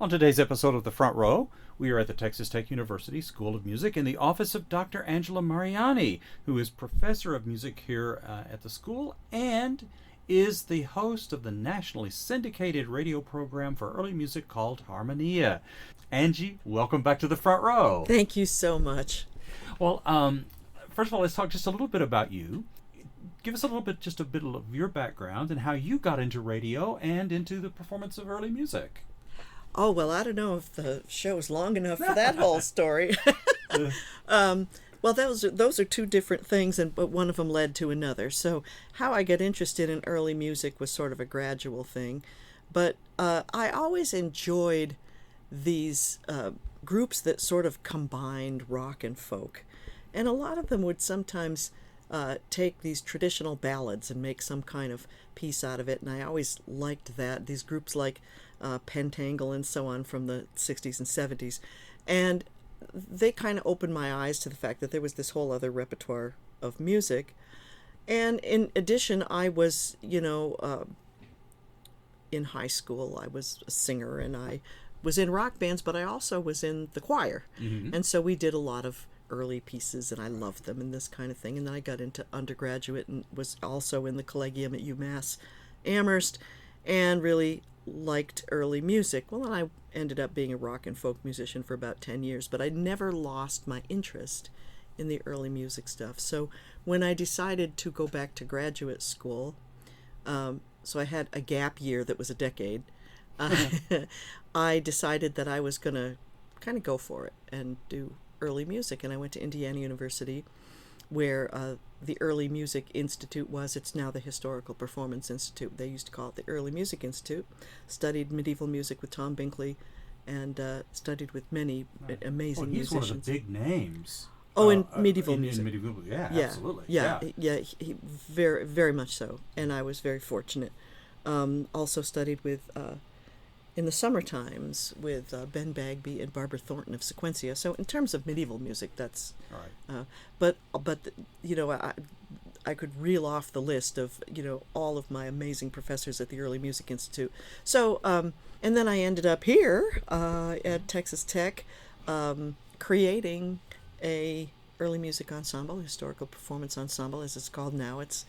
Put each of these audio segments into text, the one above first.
On today's episode of The Front Row, we are at the Texas Tech University School of Music in the office of Dr. Angela Mariani, who is professor of music here at the school and is the host of the nationally syndicated radio program for early music called Harmonia. Angie, welcome back to The Front Row. Thank you so much. Well, first of all, let's talk just a little bit about you. Give us just a bit of your background and how you got into radio and into the performance of early music. Oh, well, I don't know if the show's long enough for that whole story. Well, those are two different things, but one of them led to another. So how I got interested in early music was sort of a gradual thing. But I always enjoyed these groups that sort of combined rock and folk. And a lot of them would sometimes take these traditional ballads and make some kind of piece out of it. And I always liked that. These groups like Pentangle and so on from the 60s and 70s. And they kind of opened my eyes to the fact that there was this whole other repertoire of music. And in addition, I was, in high school, I was a singer and I was in rock bands, but I also was in the choir. Mm-hmm. And so we did a lot of early pieces and I loved them and this kind of thing. And then I got into undergraduate and was also in the collegium at UMass Amherst and really liked early music. Well, and I ended up being a rock and folk musician for about 10 years, but I never lost my interest in the early music stuff. So when I decided to go back to graduate school, so I had a gap year that was a decade, I decided that I was going to kind of go for it and do early music. And I went to Indiana University, where the Early Music Institute was. It's now the Historical Performance Institute. They used to call it the Early Music Institute. Studied medieval music with Tom Binkley and studied with many amazing he's musicians. He's one of the big names. Oh, in medieval music. In medieval, yeah, absolutely. Yeah, he very, very much so. And I was very fortunate. Also studied with, in the summer times, with Ben Bagby and Barbara Thornton of Sequentia. So in terms of medieval music, that's... Right. But I could reel off the list of, all of my amazing professors at the Early Music Institute. So, and then I ended up here at Texas Tech creating a early music ensemble, historical performance ensemble, as it's called now. It's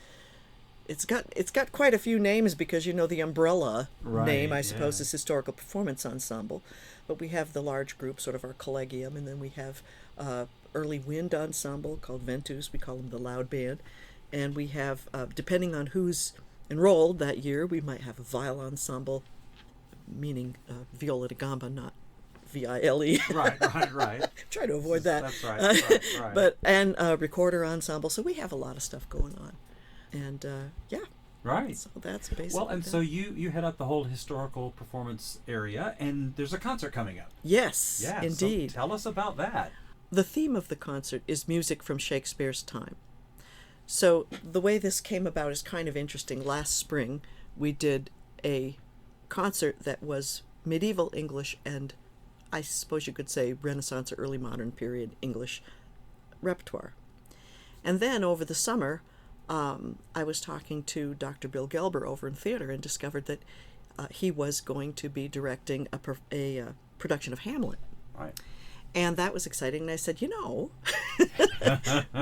got quite a few names because the umbrella name, I suppose, is historical performance ensemble. But we have the large group, sort of our collegium, and then we have early wind ensemble called Ventus. We call them the loud band. And we have, depending on who's enrolled that year, we might have a viol ensemble, meaning viola da gamba, not V-I-L-E. Right. Try to avoid that. That's right. But and recorder ensemble. So we have a lot of stuff going on. And right. So that's basically. Well, and so you head up the whole historical performance area, and there's a concert coming up. Yes, indeed. So tell us about that. The theme of the concert is music from Shakespeare's time. So the way this came about is kind of interesting. Last spring, we did a concert that was medieval English and, I suppose you could say, Renaissance or early modern period English repertoire. And then over the summer, I was talking to Dr. Bill Gelber over in theater and discovered that he was going to be directing a production of Hamlet. Right. And that was exciting. And I said,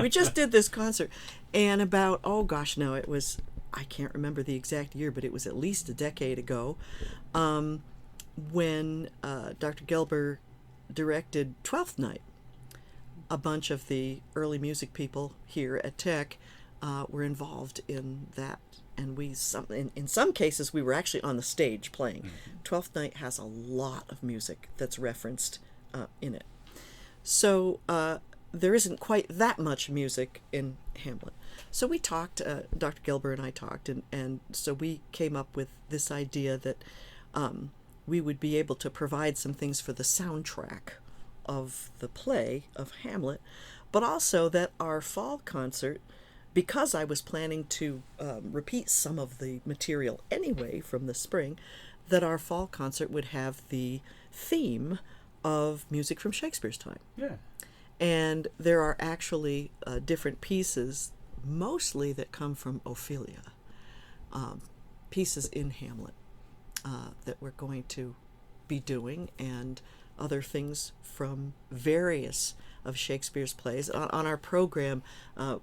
we just did this concert. And about, it was, I can't remember the exact year, but it was at least a decade ago, when Dr. Gelber directed Twelfth Night. A bunch of the early music people here at Tech were involved in that, and in some cases we were actually on the stage playing. Mm-hmm. Twelfth Night has a lot of music that's referenced in it, so there isn't quite that much music in Hamlet. So we talked, Dr. Gelber and I talked, and so we came up with this idea that we would be able to provide some things for the soundtrack of the play of Hamlet, but also that our fall concert, because I was planning to repeat some of the material anyway from the spring, that our fall concert would have the theme of music from Shakespeare's time. Yeah. And there are actually different pieces, mostly that come from Ophelia, pieces in Hamlet that we're going to be doing, and other things from various of Shakespeare's plays. On our program,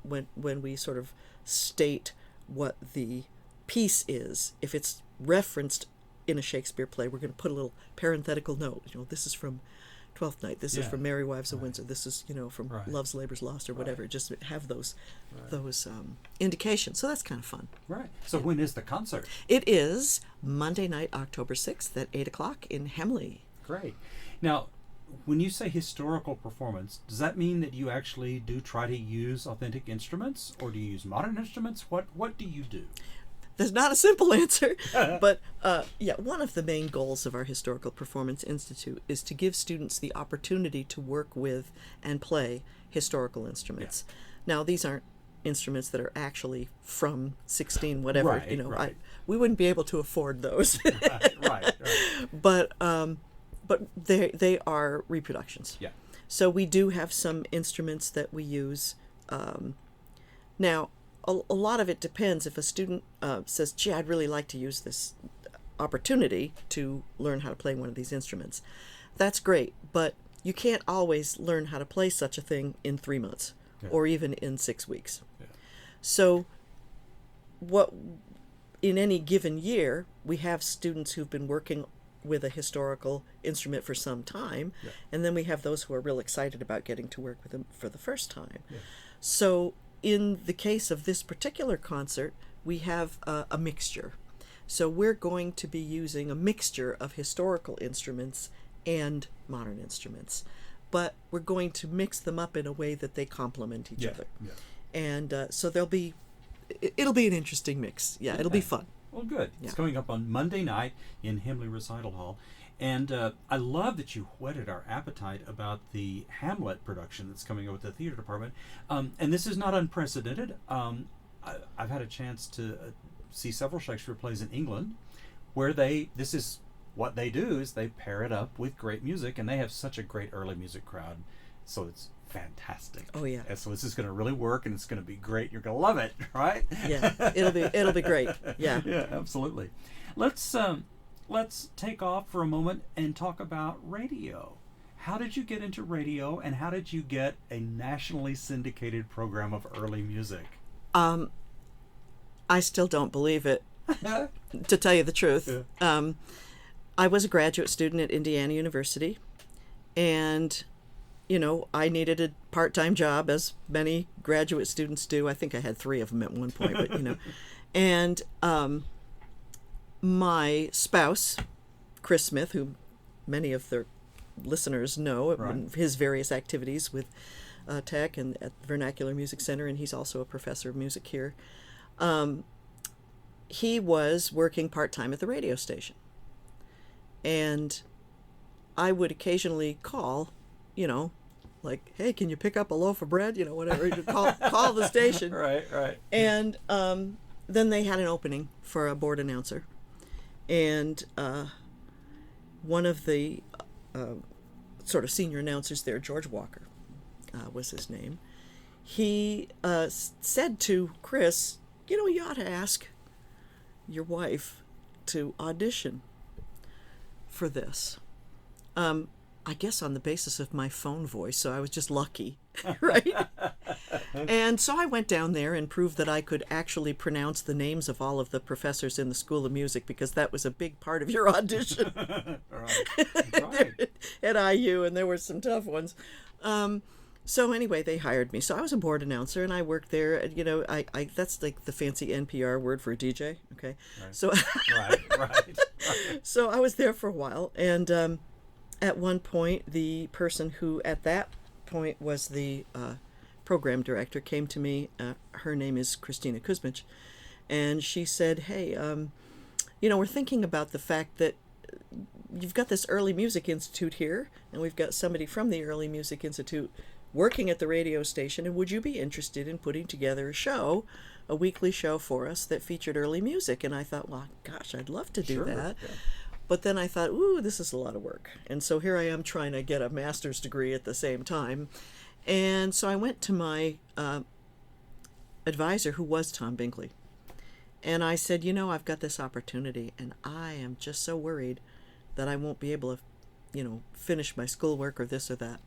when we sort of state what the piece is, if it's referenced in a Shakespeare play, we're going to put a little parenthetical note. This is from Twelfth Night. This is from Merry Wives of Windsor. This is from Love's Labour's Lost or whatever. Just have those indications. So that's kind of fun. Right. So when is the concert? It is Monday night, October 6th at 8:00 in Hemley. Great. Now, when you say historical performance, does that mean that you actually do try to use authentic instruments, or do you use modern instruments? What do you do? There's not a simple answer, but one of the main goals of our Historical Performance Institute is to give students the opportunity to work with and play historical instruments. Now, these aren't instruments that are actually from 16 whatever. Right. We wouldn't be able to afford those. right. But they are reproductions. Yeah. So we do have some instruments that we use. Now, a lot of it depends. If a student says, gee, I'd really like to use this opportunity to learn how to play one of these instruments, that's great. But you can't always learn how to play such a thing in 3 months or even in 6 weeks. Yeah. So in any given year, we have students who've been working with a historical instrument for some time, and then we have those who are real excited about getting to work with them for the first time. Yeah. So in the case of this particular concert, we have a mixture. So we're going to be using a mixture of historical instruments and modern instruments, but we're going to mix them up in a way that they complement each other. Yeah. And so it'll be an interesting mix. Yeah, it'll be fun. Well, good. It's going up on Monday night in Hemley Recital Hall. And I love that you whetted our appetite about the Hamlet production that's coming up with the theater department. And this is not unprecedented. I've had a chance to see several Shakespeare plays in England where this is what they do, is they pair it up with great music, and they have such a great early music crowd. So it's fantastic. Oh yeah. And so this is going to really work, and it's going to be great. You're going to love it, right? Yeah, it'll be great. Yeah. Yeah, absolutely. Let's take off for a moment and talk about radio. How did you get into radio, and how did you get a nationally syndicated program of early music? I still don't believe it, to tell you the truth. Yeah. I was a graduate student at Indiana University, and I needed a part-time job, as many graduate students do. I think I had 3 of them at one point, but and my spouse, Chris Smith, who many of the listeners know, his various activities with Tech and at the Vernacular Music Center, and he's also a professor of music here. He was working part-time at the radio station, and I would occasionally call, like, hey, can you pick up a loaf of bread? Whatever. Call the station. Right. And then they had an opening for a board announcer. And one of the sort of senior announcers there, George Walker was his name, he said to Chris, you ought to ask your wife to audition for this. I guess on the basis of my phone voice, so I was just lucky, right? And so I went down there and proved that I could actually pronounce the names of all of the professors in the School of Music, because that was a big part of your audition. Right. At IU, and there were some tough ones. So anyway, they hired me. So I was a board announcer, and I worked there. I that's like the fancy NPR word for a DJ. Okay, right. So right. So I was there for a while, and at one point, the person who at that point was the program director came to me. Her name is Christina Kuzmich, and she said, "Hey, we're thinking about the fact that you've got this Early Music Institute here, and we've got somebody from the Early Music Institute working at the radio station, and would you be interested in putting together a weekly show for us that featured early music?" And I thought, well, gosh, I'd love to do that. Yeah. But then I thought, ooh, this is a lot of work. And so here I am trying to get a master's degree at the same time. And so I went to my advisor, who was Tom Binkley. And I said, I've got this opportunity, and I am just so worried that I won't be able to, finish my schoolwork or this or that.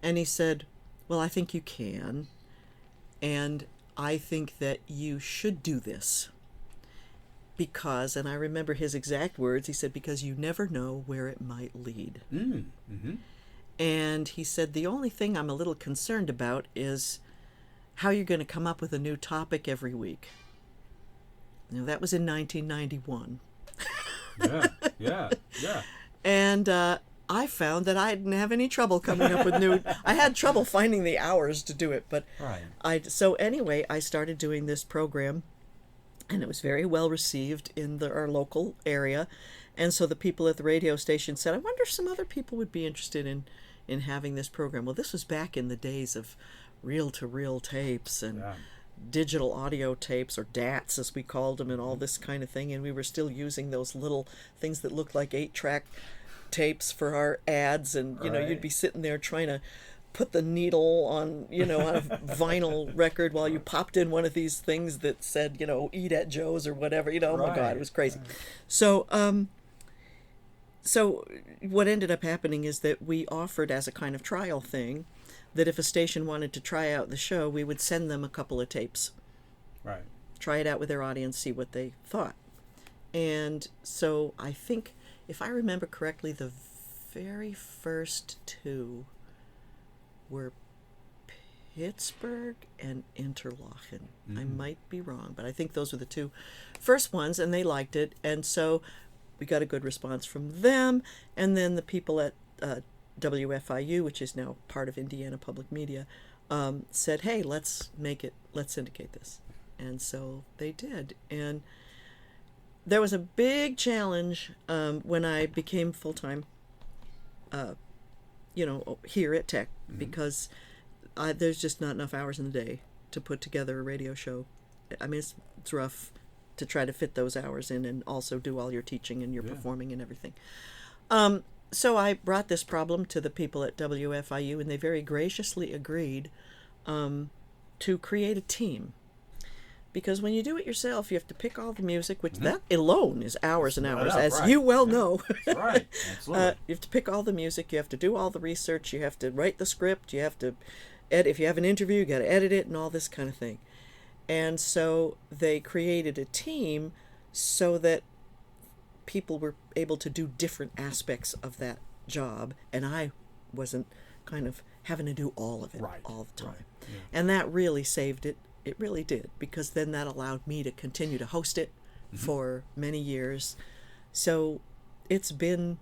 And he said, well, I think you can. And I think that you should do this. Because, and I remember his exact words, he said, because you never know where it might lead. Mm-hmm. And he said, the only thing I'm a little concerned about is how you're going to come up with a new topic every week. That was in 1991. Yeah. And I found that I didn't have any trouble coming up with new. I had trouble finding the hours to do it, but right. So anyway, I started doing this program, and it was very well received in our local area. And so the people at the radio station said, I wonder if some other people would be interested in having this program. Well, this was back in the days of reel-to-reel tapes and digital audio tapes, or DATs as we called them, and all this kind of thing. And we were still using those little things that looked like 8-track tapes for our ads. And, you'd be sitting there trying to put the needle on, on a vinyl record while you popped in one of these things that said, eat at Joe's or whatever. Oh my God, it was crazy. So, so what ended up happening is that we offered as a kind of trial thing that if a station wanted to try out the show, we would send them a couple of tapes. Right. Try it out with their audience, see what they thought. And so I think, if I remember correctly, the very first two were Pittsburgh and Interlachen. I might be wrong, but I think those were the two first ones, and they liked it. And so we got a good response from them. And then the people at WFIU, which is now part of Indiana Public Media, said, hey, let's syndicate this. And so they did. And there was a big challenge when I became full-time, here at Tech, because there's just not enough hours in the day to put together a radio show. I mean, it's rough to try to fit those hours in and also do all your teaching and your performing and everything. So I brought this problem to the people at WFIU, and they very graciously agreed to create a team. Because when you do it yourself, you have to pick all the music, which that alone is hours and hours, as you well know. That's right, absolutely. You have to pick all the music, you have to do all the research, you have to write the script, you have to edit. If you have an interview, you got to edit it and all this kind of thing. And so they created a team so that people were able to do different aspects of that job, and I wasn't kind of having to do all of it all the time. Right. Yeah. And that really saved it. It really did, because then that allowed me to continue to host it for many years. So it's been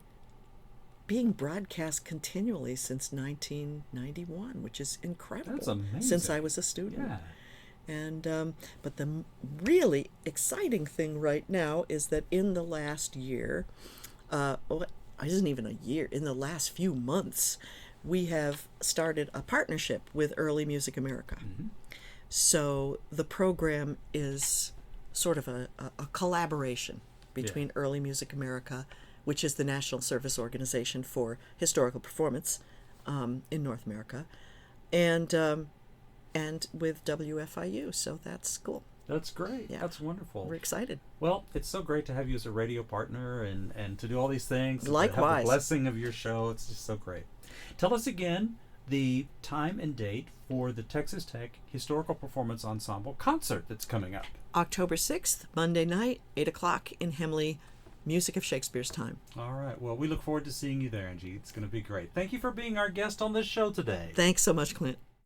being broadcast continually since 1991, which is incredible. That's amazing. Since I was a student. Yeah. And but the really exciting thing right now is that in the last year, it isn't even a year, in the last few months, we have started a partnership with Early Music America. So the program is sort of a collaboration between Early Music America, which is the national service organization for historical performance in North America, and with WFIU. So that's cool. That's great. Yeah. That's wonderful. We're excited. Well, it's so great to have you as a radio partner and to do all these things. Likewise. To have the blessing of your show. It's just so great. Tell us again the time and date for the Texas Tech Historical Performance Ensemble concert that's coming up. October 6th, Monday night, 8 o'clock in Hemley, Music of Shakespeare's Time. All right. Well, we look forward to seeing you there, Angie. It's going to be great. Thank you for being our guest on this show today. Thanks so much, Clint.